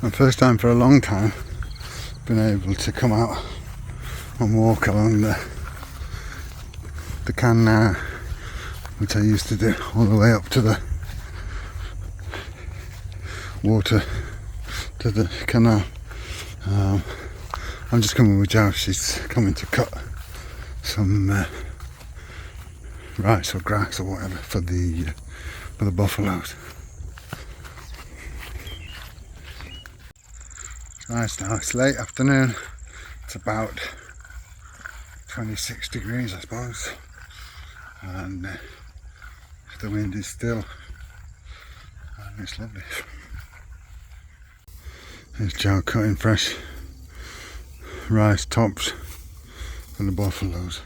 And first time for a long time been able to come out and walk along the canal, which I used to do all the way up to the water, to the canal. I'm just coming with Jo. She's coming to cut some rice or grass or whatever for the buffaloes. It's nice now. It's late afternoon. It's about 26 degrees, I suppose, and the wind is still, and it's lovely. There's Jo cutting fresh rice tops for the buffaloes.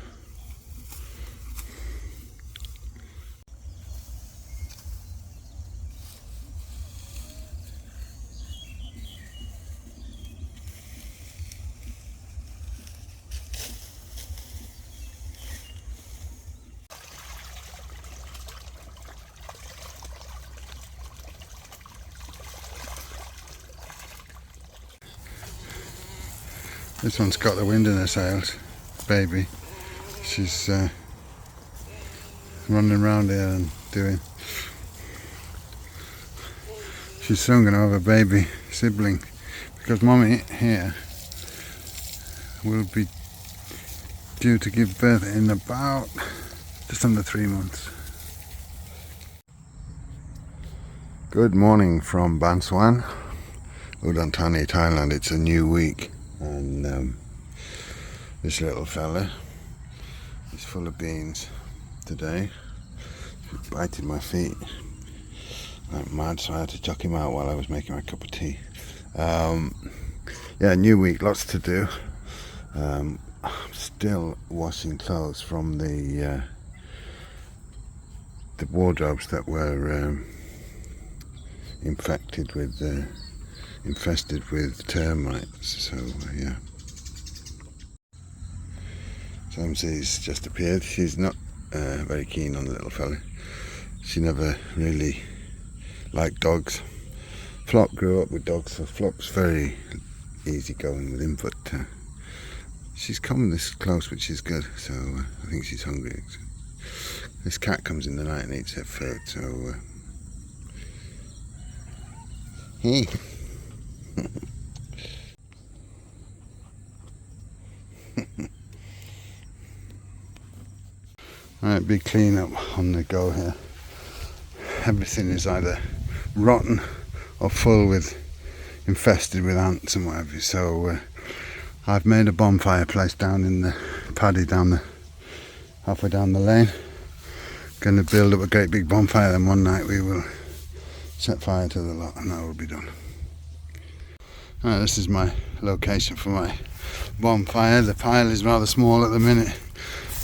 This one's got the wind in her sails, baby. She's running around here and doing. She's soon going to have a baby sibling because Mummy here will be due to give birth in about just under 3 months. Good morning from Ban Suan, Udon Thani, Thailand. It's a new week. And this little fella is full of beans today. He's biting my feet like mad, so I had to chuck him out while I was making my cup of tea. Yeah, new week, lots to do. I'm still washing clothes from the wardrobes that were infested with termites, so yeah. Samsy's just appeared. She's not very keen on the little fella. She never really liked dogs. Flop grew up with dogs, so Flop's very easy going with him, but she's come this close, which is good, so I think she's hungry. This cat comes in the night and eats her food, so hey. Right, big clean up on the go here. Everything is either rotten or infested with ants and whatever. So I've made a bonfire place down in the paddy halfway down the lane. Going to build up a great big bonfire, then one night we will set fire to the lot and that will be done. Right, this is my location for my bonfire. The pile is rather small at the minute,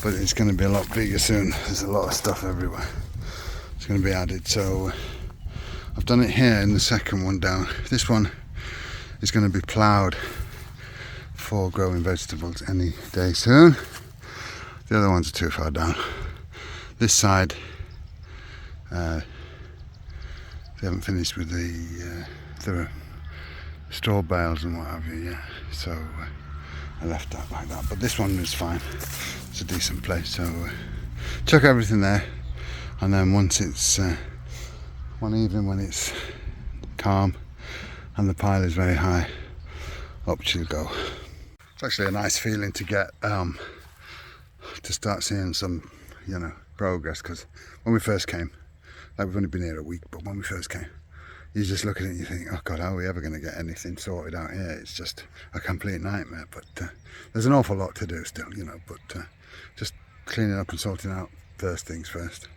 but it's going to be a lot bigger soon. There's a lot of stuff everywhere. It's going to be added. So I've done it here in the second one down. This one is going to be ploughed for growing vegetables any day soon. The other ones are too far down. This side, they haven't finished with the straw bales and what have you yet. So I left that like that. But this one is fine. It's a decent place, so chuck everything there, and then once it's one evening when it's calm and the pile is very high, up she'll go. It's actually a nice feeling to get to start seeing some progress, because when we first came, like we've only been here a week, but when we first came, you just look at it and you think, oh God, how are we ever going to get anything sorted out here? It's just a complete nightmare. But there's an awful lot to do still, but just cleaning up and sorting out first things first.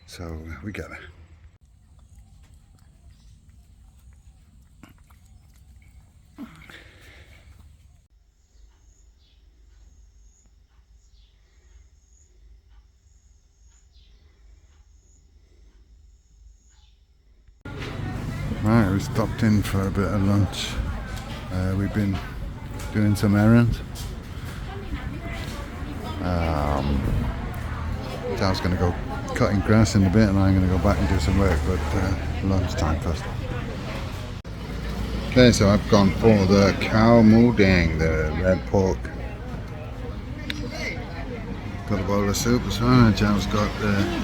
So we get there. Right, we stopped in for a bit of lunch. We've been doing some errands. Jo's going to go cutting grass in a bit, and I'm going to go back and do some work, but lunchtime first. Okay, so I've gone for the cow mooding, the red pork. Got a bowl of soup as well, and Joe's got the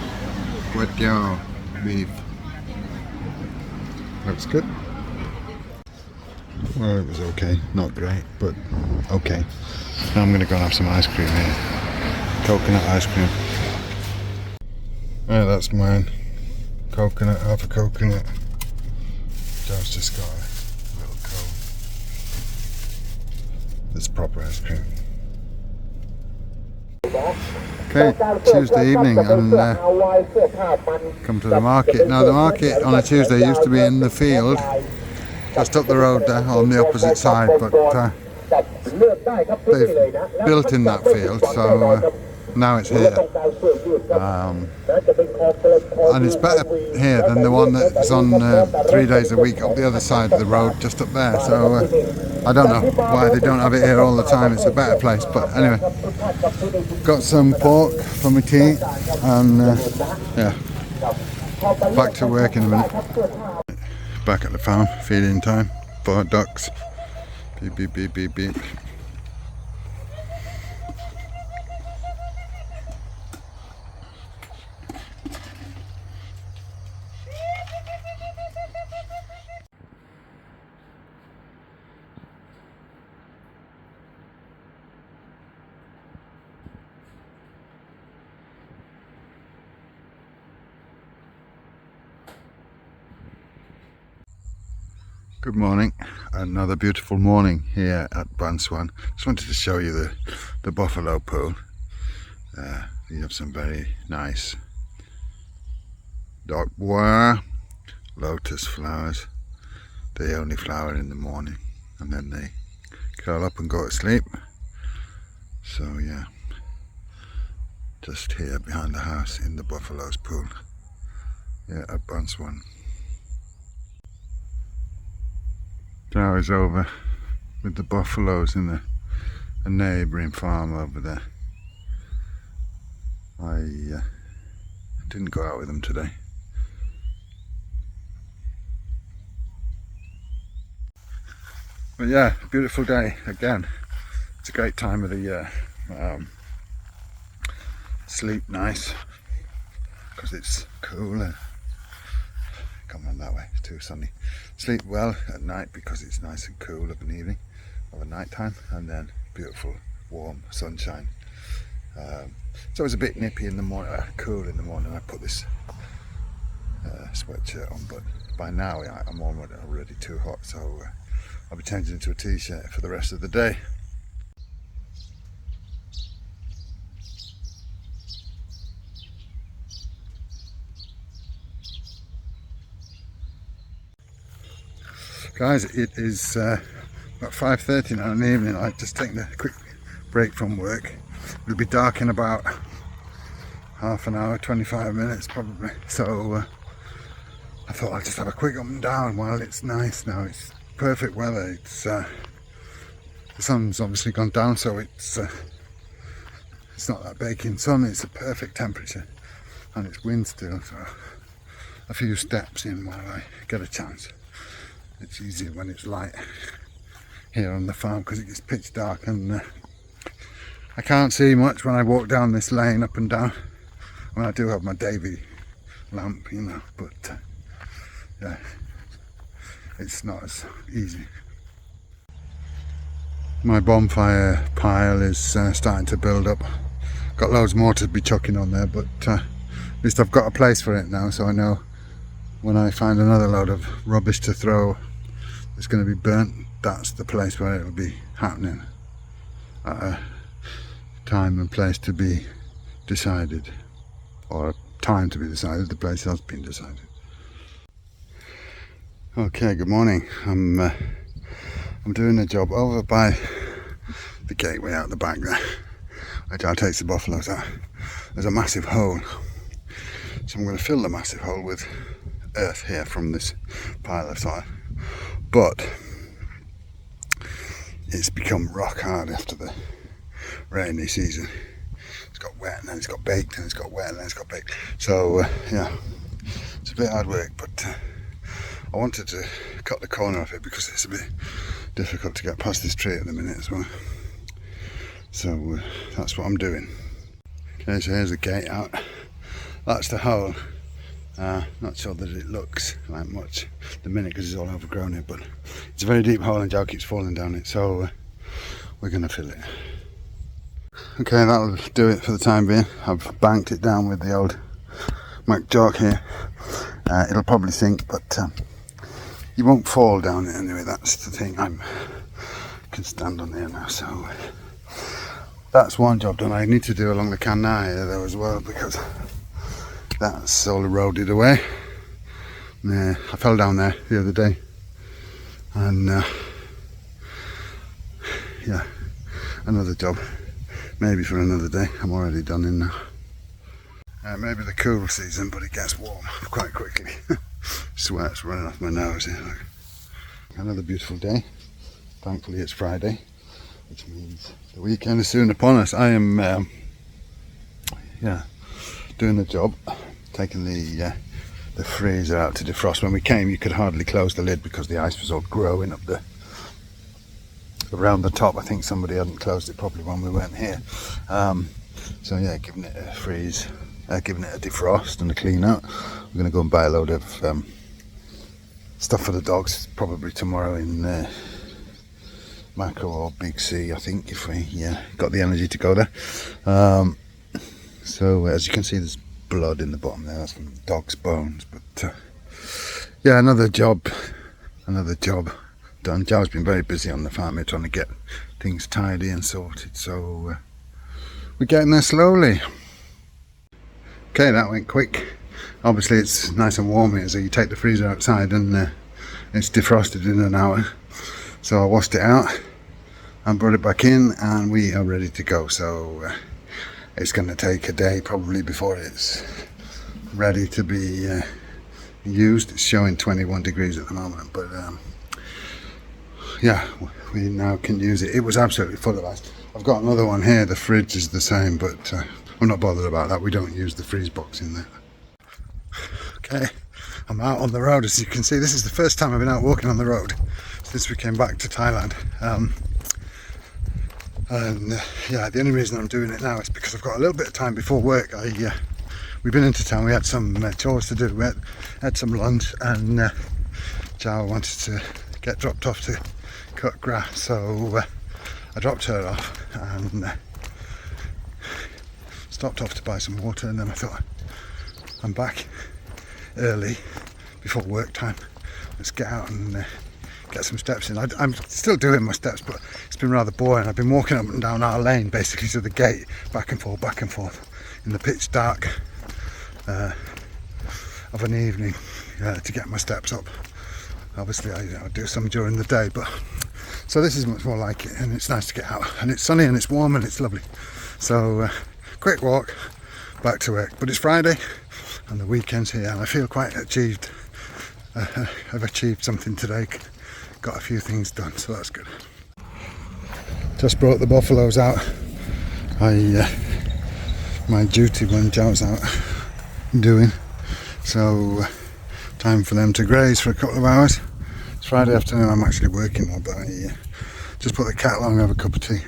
wet gyro beef. Looks good. Well, it was okay, not great, but okay. Now I'm going to go and have some ice cream here. Coconut ice cream. Yeah, that's mine. Coconut, half a coconut. Joe's just got a little cone. This proper ice cream. Okay, Tuesday evening and come to the market. Now the market on a Tuesday used to be in the field, just up the road there on the opposite side, but they've built in that field, so now it's here. And it's better here than the one that's on 3 days a week up the other side of the road, just up there. So I don't know why they don't have it here all the time. It's a better place, but anyway. Got some pork for my tea, and yeah, back to work in a minute. Back at the farm, feeding time for ducks. Beep beep beep beep beep. Good morning, another beautiful morning here at Ban Suan. Just wanted to show you the buffalo pool. You have some very nice dog bois, lotus flowers. They only flower in the morning and then they curl up and go to sleep. So yeah, just here behind the house in the buffalo's pool here at Ban Suan. Hours over with the buffaloes in a neighbouring farm over there. I didn't go out with them today. But yeah, beautiful day again. It's a great time of the year. Sleep nice because it's cooler. Come on that way, it's too sunny. Sleep well at night because it's nice and cool of an evening, of a night time, and then beautiful warm sunshine. So it's a bit nippy in the morning, cool in the morning. I put this sweatshirt on, but by now I'm already too hot, so I'll be changing into a t-shirt for the rest of the day. Guys, it is about 5:30 now in the evening. I've just taken a quick break from work. It'll be dark in about half an hour, 25 minutes probably. So I thought I'd just have a quick up and down while it's nice now. It's perfect weather. It's the sun's obviously gone down, so it's not that baking sun. It's a perfect temperature and it's wind still. So a few steps in while I get a chance. It's easier when it's light here on the farm because it gets pitch dark and I can't see much when I walk down this lane up and down. I mean, I do have my Davy lamp, you know, but yeah, it's not as easy. My bonfire pile is starting to build up. Got loads more to be chucking on there, but at least I've got a place for it now, so I know when I find another load of rubbish to throw it's going to be burnt, that's the place where it will be happening at a time and place to be decided, or time to be decided. The place has been decided. Okay, good morning. I'm doing a job over by the gateway out the back there, which I'll take the buffaloes out. There's a massive hole, so I'm going to fill the massive hole with earth here from this pile of soil. But it's become rock hard after the rainy season. It's got wet and then it's got baked and it's got wet and then it's got baked. So yeah, it's a bit hard work, but I wanted to cut the corner of it because it's a bit difficult to get past this tree at the minute as well. So that's what I'm doing. Okay, so here's the gate out. That's the hole. Not sure that it looks like much at the minute because it's all overgrown here, but it's a very deep hole and Joe keeps falling down it, so we're going to fill it. Okay, that'll do it for the time being. I've banked it down with the old Mac jock here. It'll probably sink, but you won't fall down it anyway. That's the thing. I can stand on there now, so that's one job done. I need to do along the canal here though as well, because that's all eroded away. I fell down there the other day, and yeah, another job maybe for another day. I'm already done in now. Maybe the cool season, but it gets warm quite quickly. Sweat's running off my nose here. Look. Another beautiful day. Thankfully it's Friday, which means the weekend is soon upon us. I am doing the job, taking the freezer out to defrost. When we came, you could hardly close the lid because the ice was all growing up around the top. I think somebody hadn't closed it properly when we weren't here. So yeah, giving it a freeze, giving it a defrost and a clean out. We're going to go and buy a load of stuff for the dogs probably tomorrow in Macro or Big C, I think, if we got the energy to go there. So as you can see, there's blood in the bottom there. That's from the dog's bones. But yeah, another job done. Joe's been very busy on the farm here trying to get things tidy and sorted, so we're getting there slowly. Okay, that went quick. Obviously it's nice and warm here, so you take the freezer outside and it's defrosted in an hour. So I washed it out and brought it back in, and we are ready to go. So it's going to take a day probably before it's ready to be used. It's showing 21 degrees at the moment, but yeah, we now can use it. It was absolutely full of ice. I've got another one here. The fridge is the same, but I'm not bothered about that. We don't use the freeze box in there. Okay, I'm out on the road. As you can see, this is the first time I've been out walking on the road since we came back to Thailand. Yeah, the only reason I'm doing it now is because I've got a little bit of time before work. We've been into town. We had some chores to do. We had some lunch, and Joe wanted to get dropped off to cut grass, so I dropped her off and stopped off to buy some water, and then I thought, I'm back early before work time. Let's get out and get some steps in. I'm still doing my steps, but it's been rather boring. I've been walking up and down our lane basically to the gate, back and forth in the pitch dark of an evening to get my steps up. Obviously I do some during the day, but so this is much more like it, and it's nice to get out, and it's sunny and it's warm and it's lovely. So quick walk back to work, but it's Friday and the weekend's here, and I feel quite achieved. I've achieved something today, got a few things done, so that's good. Just brought the buffaloes out. My duty when Joe's out doing, so time for them to graze for a couple of hours. It's Friday afternoon. I'm actually working now, but I just put the kettle on and have a cup of tea.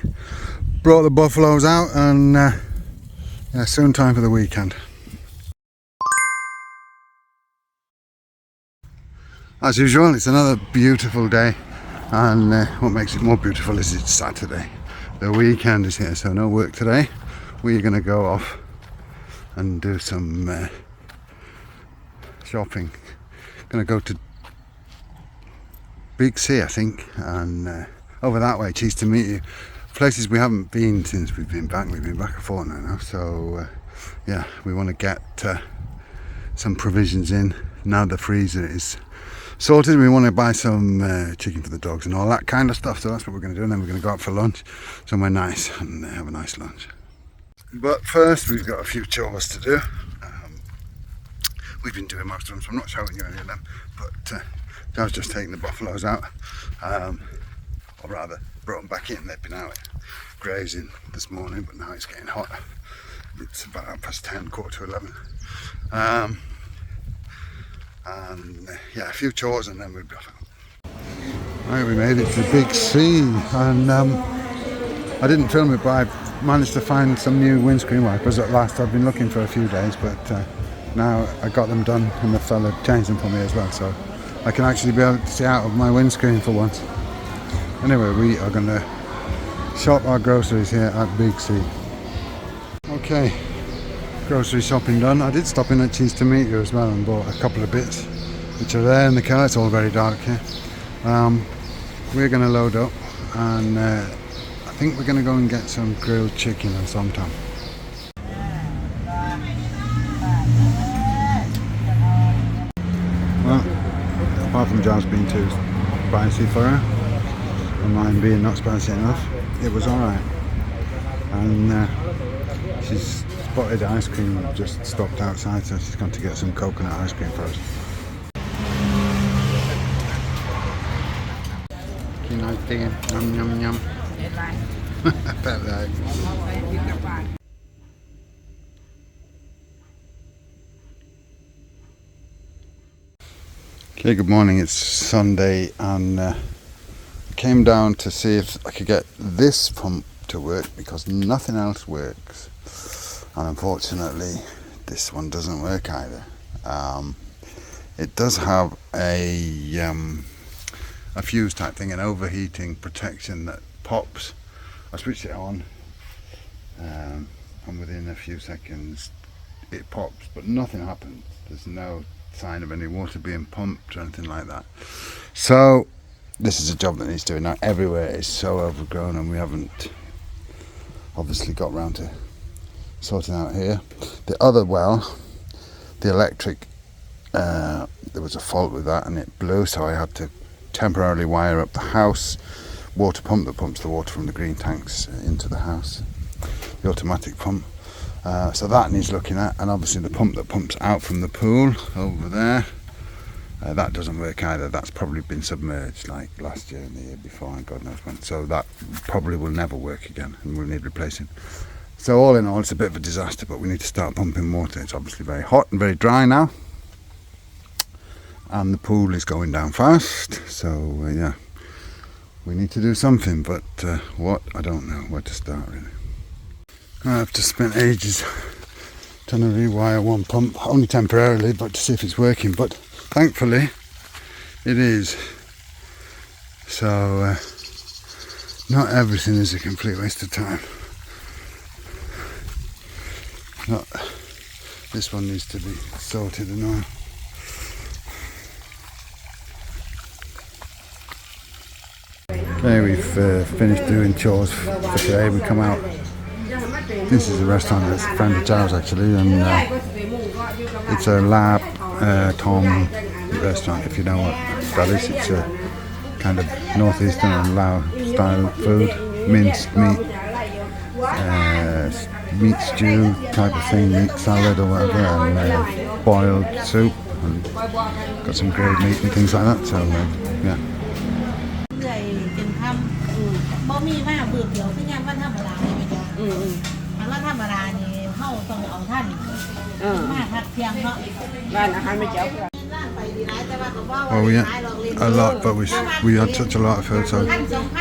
Brought the buffaloes out, and yeah, soon time for the weekend. As usual, it's another beautiful day, and what makes it more beautiful is it's Saturday. The weekend is here, so no work today. We're going to go off and do some shopping. Going to go to Big C, I think, and over that way. Cheese to meet you. Places we haven't been since we've been back. We've been back a fortnight now, so yeah, we want to get some provisions in. Now the freezer is sorted. We want to buy some chicken for the dogs and all that kind of stuff, so that's what we're going to do, and then we're going to go out for lunch somewhere nice and have a nice lunch. But first we've got a few chores to do. We've been doing most of them, so I'm not showing you any of them, but I was just taking the buffaloes out, or rather brought them back in. They've been out grazing this morning, but now it's getting hot. It's about 10:30, 10:45. And yeah, a few chores and then we'll be off. Right, we made it to the big sea, and I didn't film it, but I managed to find some new windscreen wipers at last. I've been looking for a few days, but now I got them done, and the fella changed them for me as well, so I can actually be able to see out of my windscreen for once. Anyway, we are going to shop our groceries here at Big C. Okay, grocery shopping done. I did stop in at Cheese to Meet You as well and bought a couple of bits which are there in the car. It's all very dark here. We're going to load up, and I think we're going to go and get some grilled chicken and some tom. Well, apart from John's being too spicy for her and mine being not spicy enough, it was alright. And she's spotted ice cream, just stopped outside, so she's gone to get some coconut ice cream for us. Yum yum yum. Okay, good morning. It's Sunday, and I came down to see if I could get this pump to work because nothing else works, and unfortunately this one doesn't work either. It does have a fuse type thing, an overheating protection that pops. I switched it on, and within a few seconds it pops, but nothing happens. There's no sign of any water being pumped or anything like that. So this is a job that needs doing now. Everywhere is so overgrown, and we haven't obviously got round to sorting out here. The other well, the electric, there was a fault with that and it blew, so I had to temporarily wire up the house water pump that pumps the water from the green tanks into the house, the automatic pump. So that needs looking at, and obviously the pump that pumps out from the pool over there, that doesn't work either. That's probably been submerged like last year and the year before and God knows when, so that probably will never work again and we'll need replacing. So all in all, it's a bit of a disaster, but we need to start pumping water. It's obviously very hot and very dry now, and the pool is going down fast, so yeah, we need to do something, but what, I don't know where to start really. I've just spent ages trying to rewire one pump, only temporarily, but to see if it's working, but thankfully it is. So not everything is a complete waste of time. Not, this one needs to be sorted and all. Okay, we've finished doing chores for today. We come out. This is a restaurant that's a friend of Giles actually, and it's a La Tom restaurant, if you know what that is. It's a kind of northeastern and Lao style food, minced meat, meat stew type of thing, meat salad or whatever, and boiled soup, and got some grilled meat and things like that. So yeah. Well, we had a lot, but we had such a lot of food, so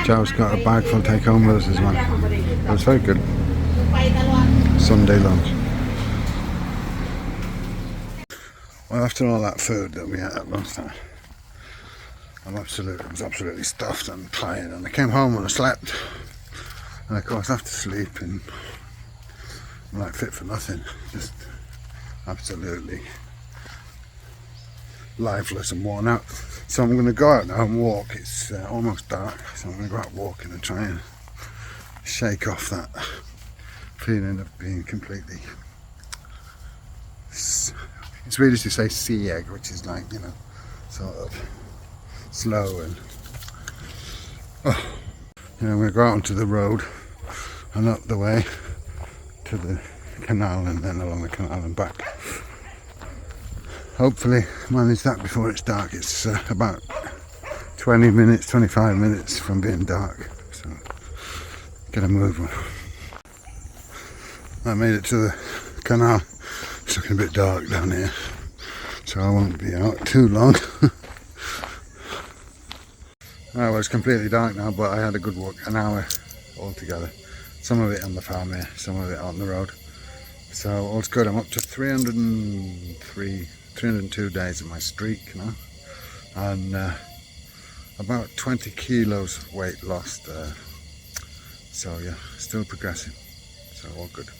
Joe's got a bag full to take home with us as well. It was very good. Sunday lunch. Well, after all that food that we had at lunchtime, I was absolutely stuffed and tired, and I came home and I slept, and of course after sleeping I'm like fit for nothing, just absolutely lifeless and worn out. So I'm going to go out now and walk. It's almost dark, so I'm going to go out walking and try and shake off that feeling of being completely, it's Swedish to say seg, which is like, you know, sort of slow and you know, I'm going to go out onto the road and up the way to the canal and then along the canal and back. Hopefully manage that before it's dark. It's about 20 minutes, 25 minutes from being dark, so get a move on. I made it to the canal. It's looking a bit dark down here, so I won't be out too long. Well, it's completely dark now, but I had a good walk, an hour altogether. Some of it on the farm here, some of it on the road. So all's good. I'm up to 302 days of my streak now, and about 20 kilos weight lost. So yeah, still progressing. So all good.